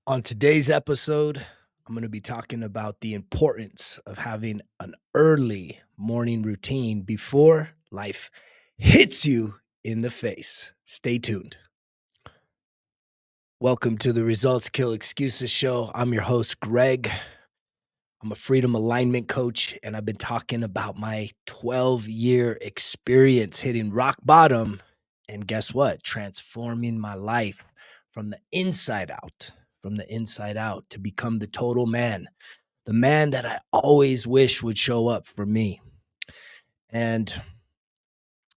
On today's episode, I'm going to be talking about the importance of having an early morning routine before life hits you in the face. Stay tuned. Welcome to the Results Kill Excuses show. I'm your host, Greg. I'm a freedom alignment coach, and I've been talking about my 12-year experience hitting rock bottom. And guess what? Transforming my life from the inside out, to become the total man, the man that I always wish would show up for me. And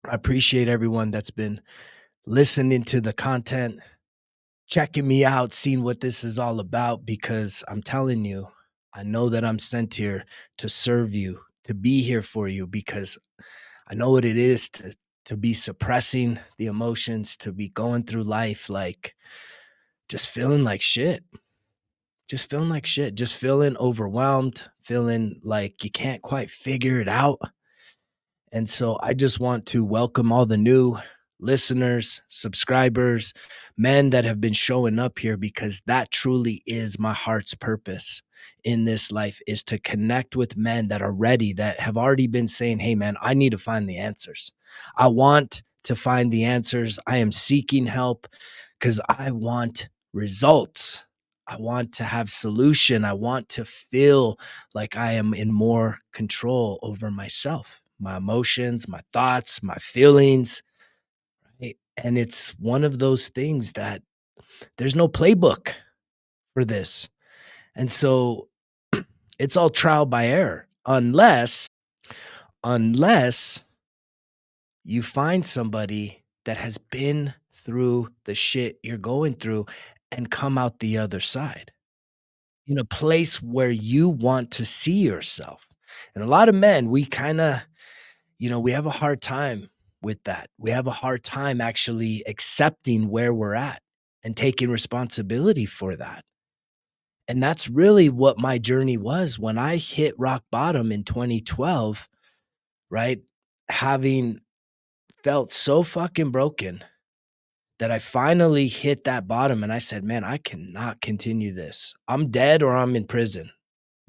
I appreciate everyone that's been listening to the content, checking me out, seeing what this is all about, because I'm telling you, I know that I'm sent here to serve you, to be here for you, because I know what it is to be suppressing the emotions, to be going through life like just feeling like shit, just feeling overwhelmed, feeling like you can't quite figure it out. And so I just want to welcome all the new listeners, subscribers, men that have been showing up here, because that truly is my heart's purpose in this life, is to connect with men that are ready, that have already been saying, hey man, I need to find the answers. I want to find the answers. I am seeking help because I want results. I want to have solution. I want to feel like I am in more control over myself, my emotions, my thoughts, my feelings. Right? And it's one of those things that there's no playbook for this. And so it's all trial by error, unless you find somebody that has been through the shit you're going through and come out the other side in a place where you want to see yourself. And a lot of men, we kind of, we have a hard time with that. We have a hard time actually accepting where we're at and taking responsibility for that. And that's really what my journey was when I hit rock bottom in 2012, right? Having felt so fucking broken that I finally hit that bottom and I said, man, I cannot continue this. I'm dead or I'm in prison.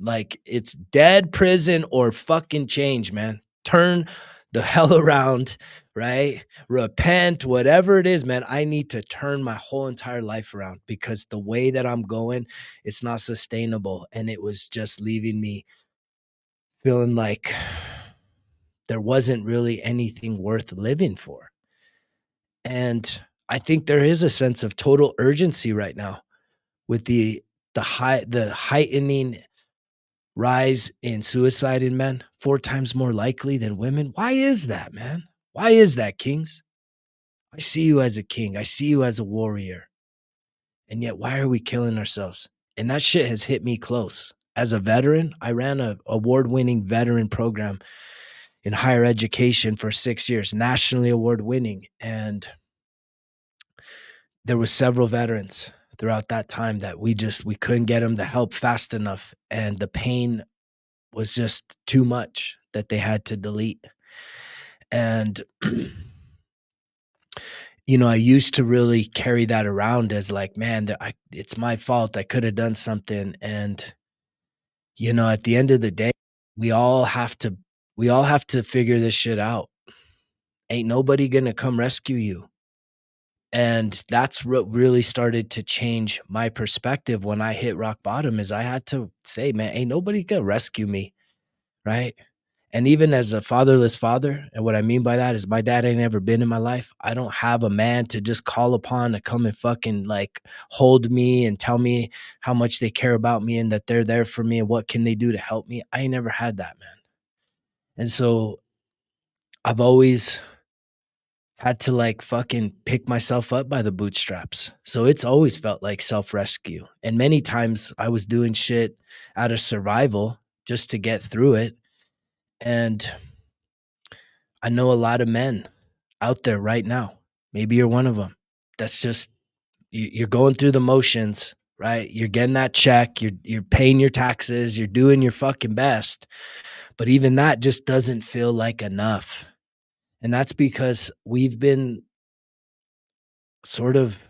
Like, it's dead, prison, or fucking change, man. Turn the hell around, right? Repent, whatever it is, man. I need to turn my whole entire life around, because the way that I'm going, it's not sustainable. And it was just leaving me feeling like there wasn't really anything worth living for. And I think there is a sense of total urgency right now with the heightening rise in suicide in men, 4 times more likely than women. Why is that, man? Why is that, kings? I see you as a king. I see you as a warrior. And yet, why are we killing ourselves? And that shit has hit me close. As a veteran, I ran a award-winning veteran program in higher education for 6 years, nationally award-winning. And there was several veterans throughout that time that we couldn't get them the help fast enough. And the pain was just too much that they had to delete. And, I used to really carry that around as like, man, it's my fault. I could have done something. And, at the end of the day, we all have to, figure this shit out. Ain't nobody going to come rescue you. And that's what really started to change my perspective when I hit rock bottom, is I had to say, man, ain't nobody going to rescue me. Right. And even as a fatherless father, and what I mean by that is my dad ain't ever been in my life. I don't have a man to just call upon to come and fucking like hold me and tell me how much they care about me and that they're there for me and what can they do to help me. I ain't never had that, man. And so I've always had to like fucking pick myself up by the bootstraps. So it's always felt like self-rescue. And many times I was doing shit out of survival just to get through it. And I know a lot of men out there right now. Maybe you're one of them. That's just you're going through the motions, right? You're getting that check, you're paying your taxes, you're doing your fucking best. But even that just doesn't feel like enough. And that's because we've been sort of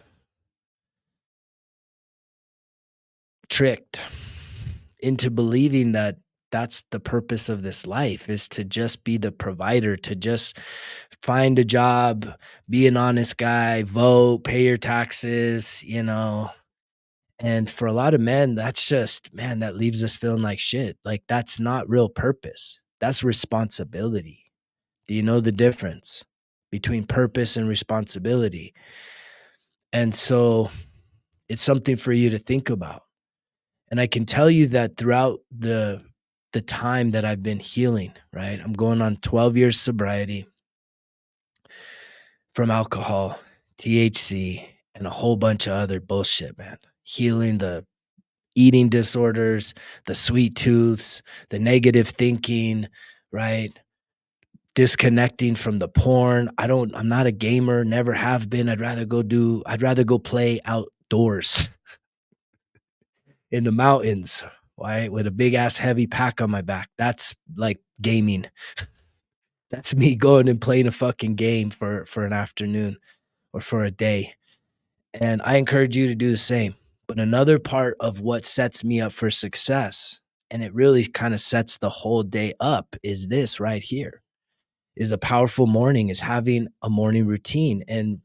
tricked into believing that that's the purpose of this life is to just be the provider, to just find a job, be an honest guy, vote, pay your taxes, and for a lot of men, that's just man, that leaves us feeling like shit. Like, that's not real purpose. That's responsibility. Do you know the difference between purpose and responsibility? And so, it's something for you to think about. And I can tell you that throughout the time that I've been healing, right? I'm going on 12 years sobriety from alcohol, THC, and a whole bunch of other bullshit, man. Healing the eating disorders, the sweet tooths, the negative thinking, right? Disconnecting from the porn. I'm not a gamer, never have been. I'd rather go play outdoors in the mountains, right? With a big ass heavy pack on my back. That's like gaming. That's me going and playing a fucking game for an afternoon or for a day. And I encourage you to do the same. But another part of what sets me up for success, and it really kind of sets the whole day up, is this right here. Is a powerful morning, is having a morning routine. And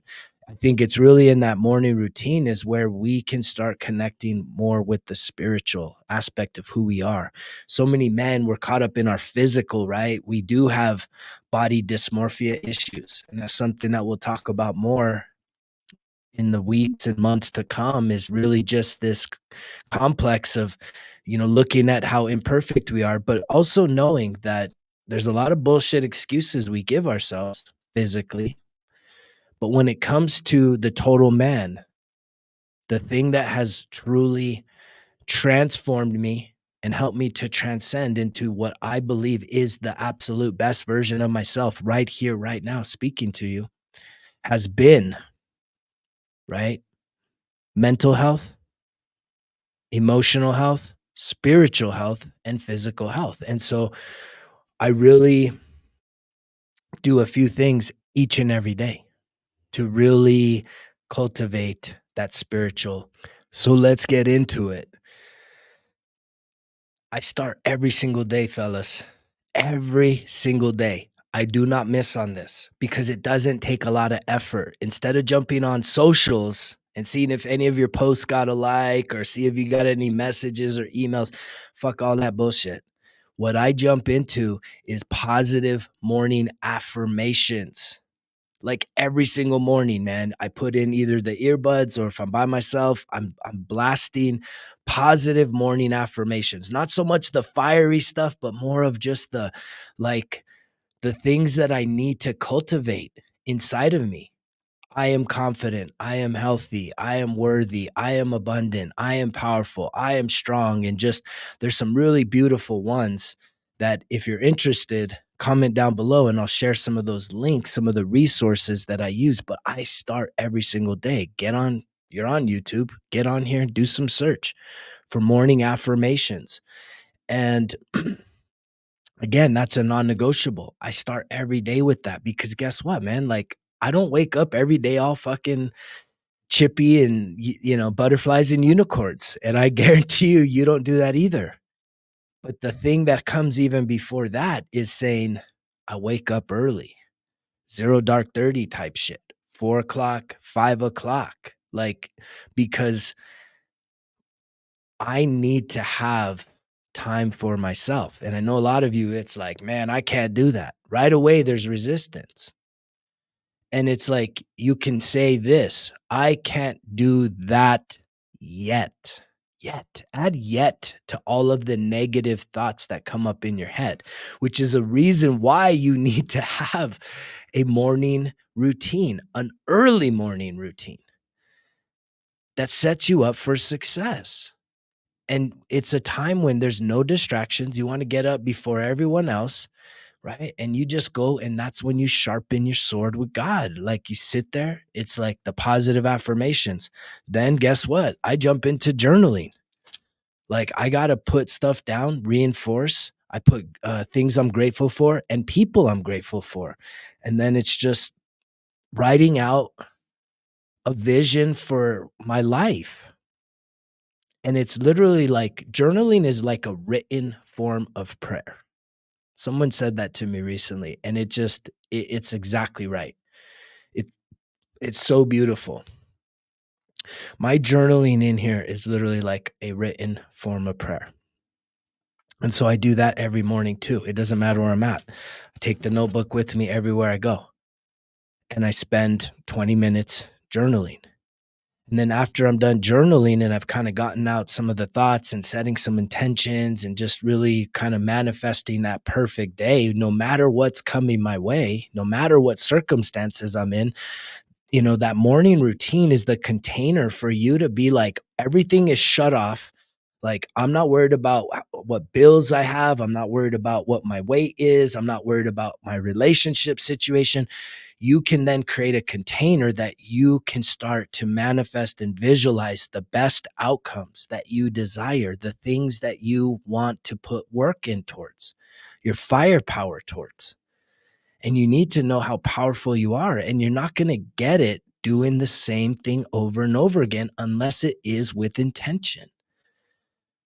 I think it's really in that morning routine is where we can start connecting more with the spiritual aspect of who we are. So many men, we're caught up in our physical, right? We do have body dysmorphia issues. And that's something that we'll talk about more in the weeks and months to come, is really just this complex of, looking at how imperfect we are, but also knowing that there's a lot of bullshit excuses we give ourselves physically. But when it comes to the total man, the thing that has truly transformed me and helped me to transcend into what I believe is the absolute best version of myself right here, right now, speaking to you, has been, right? Mental health, emotional health, spiritual health, and physical health. And so I really do a few things each and every day to really cultivate that spiritual. So let's get into it. I start every single day, fellas. Every single day. I do not miss on this because it doesn't take a lot of effort. Instead of jumping on socials and seeing if any of your posts got a like or see if you got any messages or emails, fuck all that bullshit. What I jump into is positive morning affirmations. Like every single morning, man, I put in either the earbuds or if I'm by myself, I'm blasting positive morning affirmations. Not so much the fiery stuff, but more of just like the things that I need to cultivate inside of me. I am confident. I am healthy. I am worthy. I am abundant. I am powerful. I am strong. And just there's some really beautiful ones that if you're interested, comment down below and I'll share some of those links, some of the resources that I use. But I start every single day. You're on YouTube, get on here and do some search for morning affirmations. And again, that's a non-negotiable. I start every day with that because guess what, man? Like, I don't wake up every day all fucking chippy and butterflies and unicorns, and I guarantee you don't do that either. But the thing that comes even before that is saying, I wake up early, 0 dark 30 type shit, 4 o'clock, 5 o'clock, like, because I need to have time for myself. And I know a lot of you, it's like, man, I can't do that. Right away, there's resistance. And it's like, you can say this, I can't do that yet. Yet. Add yet to all of the negative thoughts that come up in your head, which is a reason why you need to have a morning routine, an early morning routine that sets you up for success. And it's a time when there's no distractions. You want to get up before everyone else, right? And you just go, and that's when you sharpen your sword with God. Like, you sit there, it's like the positive affirmations. Then guess what? I jump into journaling. Like, I got to put stuff down, reinforce. I put things I'm grateful for and people I'm grateful for. And then it's just writing out a vision for my life. And it's literally like journaling is like a written form of prayer. Someone said that to me recently, and it's exactly right. It it's so beautiful. My journaling in here is literally like a written form of prayer. And so I do that every morning too. It doesn't matter where I'm at. I take the notebook with me everywhere I go, and I spend 20 minutes journaling. And then after I'm done journaling and I've kind of gotten out some of the thoughts and setting some intentions and just really kind of manifesting that perfect day, no matter what's coming my way, no matter what circumstances I'm in, that morning routine is the container for you to be like, everything is shut off. Like, I'm not worried about what bills I have. I'm not worried about what my weight is. I'm not worried about my relationship situation. You can then create a container that you can start to manifest and visualize the best outcomes that you desire, the things that you want to put work in towards, your firepower towards. And you need to know how powerful you are. And you're not going to get it doing the same thing over and over again unless it is with intention.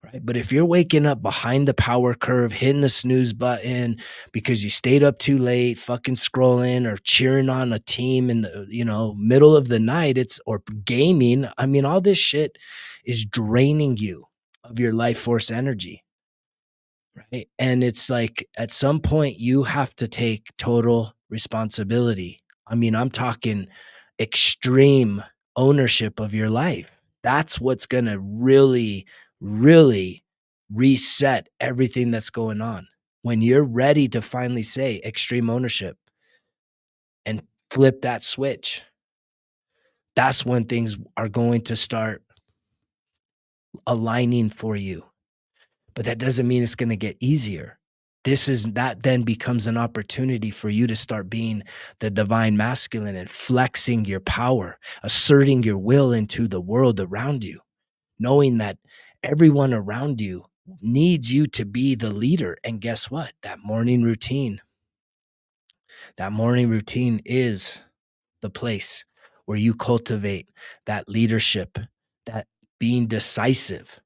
Right. But if you're waking up behind the power curve, hitting the snooze button because you stayed up too late, fucking scrolling or cheering on a team in the, middle of the night, or gaming. I mean, all this shit is draining you of your life force energy. Right. And it's like at some point you have to take total responsibility. I mean, I'm talking extreme ownership of your life. That's what's going to really, really reset everything that's going on. When you're ready to finally say extreme ownership and flip that switch, that's when things are going to start aligning for you. But that doesn't mean it's gonna get easier. That then becomes an opportunity for you to start being the divine masculine and flexing your power, asserting your will into the world around you, knowing that everyone around you needs you to be the leader. And guess what? That morning routine is the place where you cultivate that leadership, that being decisive.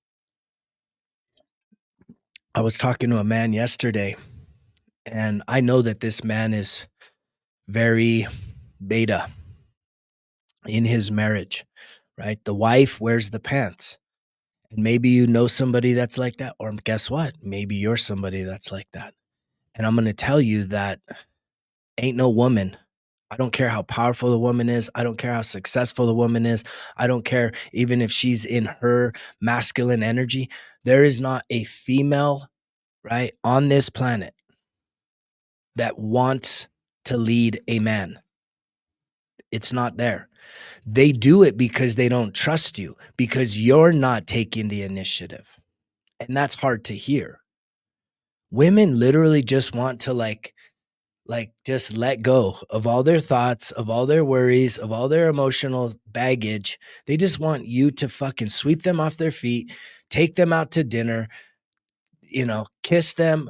I was talking to a man yesterday, and I know that this man is very beta in his marriage, right? The wife wears the pants. And maybe you know somebody that's like that, or guess what? Maybe you're somebody that's like that. And I'm going to tell you that ain't no woman. I don't care how powerful the woman is. I don't care how successful the woman is. I don't care even if she's in her masculine energy. There is not a female, right, on this planet that wants to lead a man. It's not there. They do it because they don't trust you, because you're not taking the initiative. And that's hard to hear. Women literally just want to just let go of all their thoughts, of all their worries, of all their emotional baggage. They just want you to fucking sweep them off their feet, take them out to dinner, kiss them,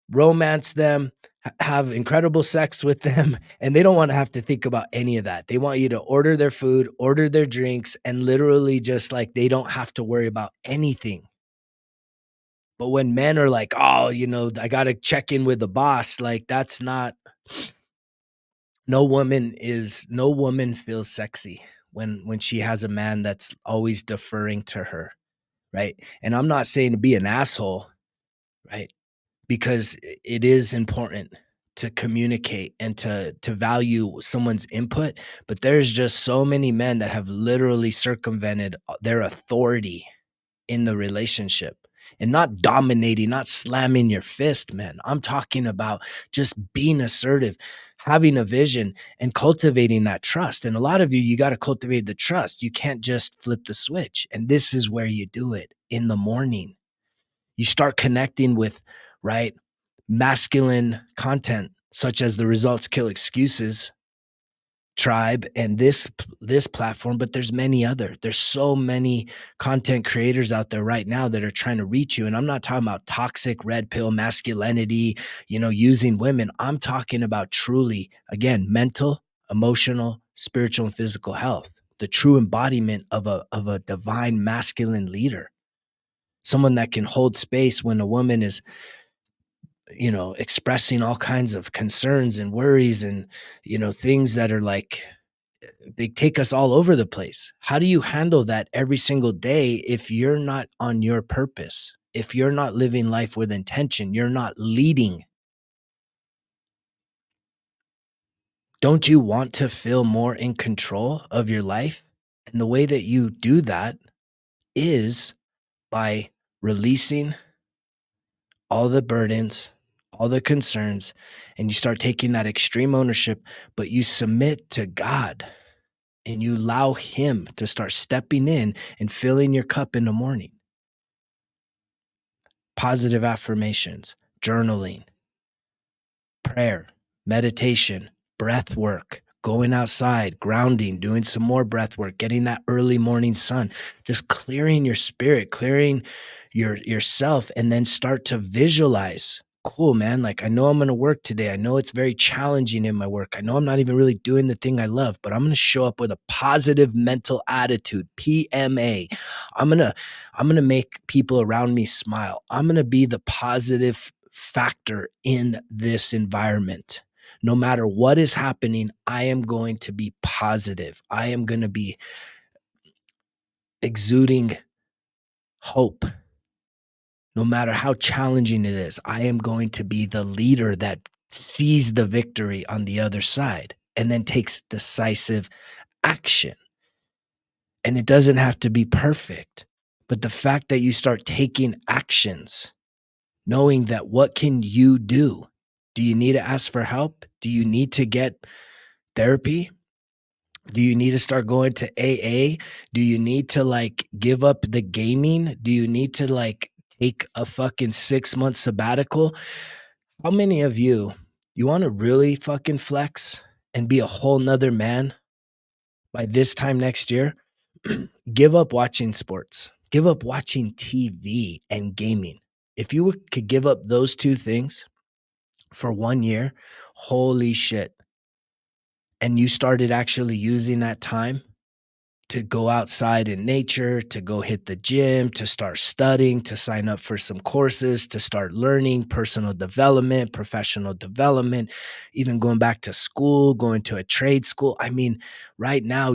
romance them, have incredible sex with them, and they don't wanna have to think about any of that. They want you to order their food, order their drinks, and literally just, like, they don't have to worry about anything. But when men are like, "Oh, I gotta check in with the boss," like, that's not no woman feels sexy when she has a man that's always deferring to her, right? And I'm not saying to be an asshole, right? Because it is important to communicate and to value someone's input, but there's just so many men that have literally circumvented their authority in the relationship. And not dominating, not slamming your fist, man. I'm talking about just being assertive, having a vision, and cultivating that trust. And a lot of you got to cultivate the trust. You can't just flip the switch. And this is where you do it in the morning. You start connecting with, right, masculine content, such as the Results Kill Excuses tribe and this platform, but there's so many content creators out there right now that are trying to reach you. And I'm not talking about toxic red pill masculinity, using women. I'm talking about truly, again, mental, emotional, spiritual, and physical health, the true embodiment of a divine masculine leader. someone that can hold space when a woman is, expressing all kinds of concerns and worries and, things that are like they take us all over the place. How do you handle that every single day if you're not on your purpose? If you're not living life with intention, you're not leading. Don't you want to feel more in control of your life? And the way that you do that is by releasing all the burdens, all the concerns, and you start taking that extreme ownership, but you submit to God and you allow Him to start stepping in and filling your cup in the morning. Positive affirmations, journaling, prayer, meditation, breath work, going outside, grounding, doing some more breath work, getting that early morning sun, just clearing your spirit, clearing yourself, and then start to visualize. Cool, man. Like, I know I'm going to work today. I know it's very challenging in my work. I know I'm not even really doing the thing I love, but I'm going to show up with a positive mental attitude, PMA. I'm going to I'm going to make people around me smile. I'm going to be the positive factor in this environment. No matter what is happening, I am going to be positive. I am going to be exuding hope. No matter how challenging it is, I am going to be the leader that sees the victory on the other side and then takes decisive action. And it doesn't have to be perfect, but the fact that you start taking actions, knowing that what can you do? Do you need to ask for help? Do you need to get therapy? Do you need to start going to AA? Do you need to like give up the gaming? Do you need to like take a fucking 6 month sabbatical? How many of you want to really fucking flex and be a whole nother man by this time next year? Give up watching sports, give up watching TV and gaming. If you could give up those two things for 1 year, holy shit. And you started actually using that time to go outside in nature, to go hit the gym, to start studying, to sign up for some courses, to start learning personal development, professional development, even going back to school, going to a trade school. I mean, right now,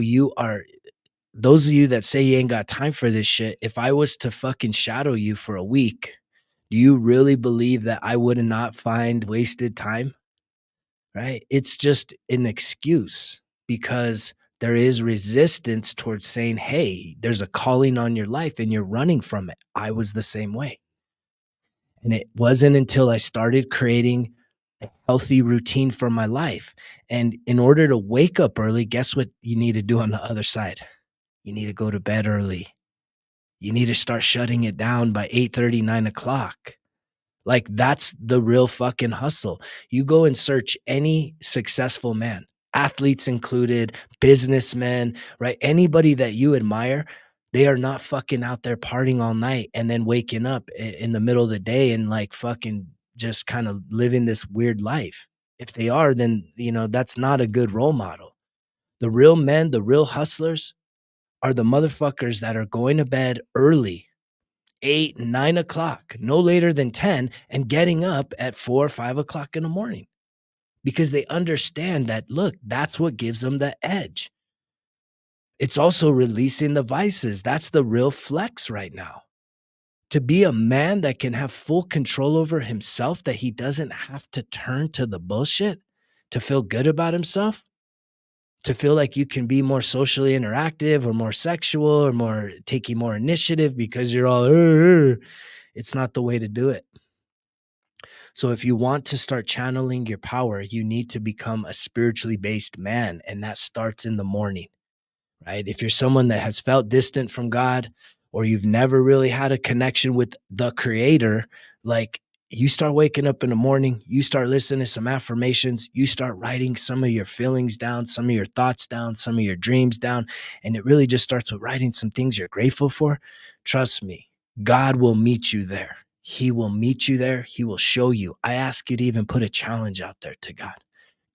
those of you that say you ain't got time for this shit, if I was to fucking shadow you for a week, do you really believe that I would not find wasted time? Right? It's just an excuse because there is resistance towards saying, hey, there's a calling on your life and you're running from it. I was the same way. And it wasn't until I started creating a healthy routine for my life. And in order to wake up early, guess what you need to do on the other side? You need to go to bed early. You need to start shutting it down by 8:30, 9 o'clock. Like, that's the real fucking hustle. You go and search any successful man, athletes included, businessmen, right? Anybody that you admire, they are not fucking out there partying all night and then waking up in the middle of the day and like fucking just kind of living this weird life. If they are, then, that's not a good role model. The real men, the real hustlers are the motherfuckers that are going to bed early, 8, 9 o'clock, no later than 10, and getting up at 4 or 5 o'clock in the morning because they understand that, look, that's what gives them the edge. It's also releasing the vices. That's the real flex right now. To be a man that can have full control over himself, that he doesn't have to turn to the bullshit to feel good about himself, to feel like you can be more socially interactive or more sexual or more taking more initiative because you're all, it's not the way to do it. So if you want to start channeling your power, you need to become a spiritually based man. And that starts in the morning, right? If you're someone that has felt distant from God or you've never really had a connection with the creator, like you start waking up in the morning, you start listening to some affirmations, you start writing some of your feelings down, some of your thoughts down, some of your dreams down. And it really just starts with writing some things you're grateful for. Trust me, God will meet you there. He will meet you there. He will show you. I ask you to even put a challenge out there to God.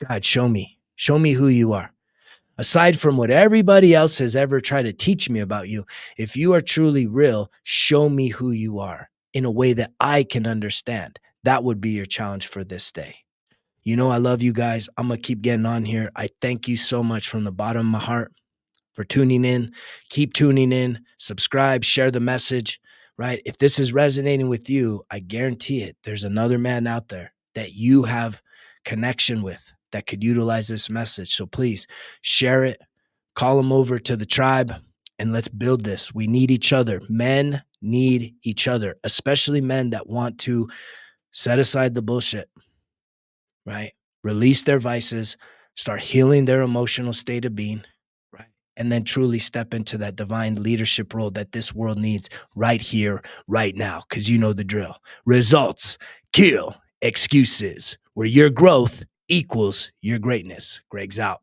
God, show me who you are. Aside from what everybody else has ever tried to teach me about you, if you are truly real, show me who you are in a way that I can understand. That would be your challenge for this day. You know, I love you guys. I'm going to keep getting on here. I thank you so much from the bottom of my heart for tuning in. Keep tuning in, subscribe, share the message, right? If this is resonating with you, I guarantee it. There's another man out there that you have connection with that could utilize this message. So please share it, call them over to the tribe, and let's build this. We need each other. Men need each other, especially men that want to set aside the bullshit, right? Release their vices, start healing their emotional state of being, right? And then truly step into that divine leadership role that this world needs right here, right now, because you know the drill. Results kill excuses, where your growth equals your greatness. Greg's out.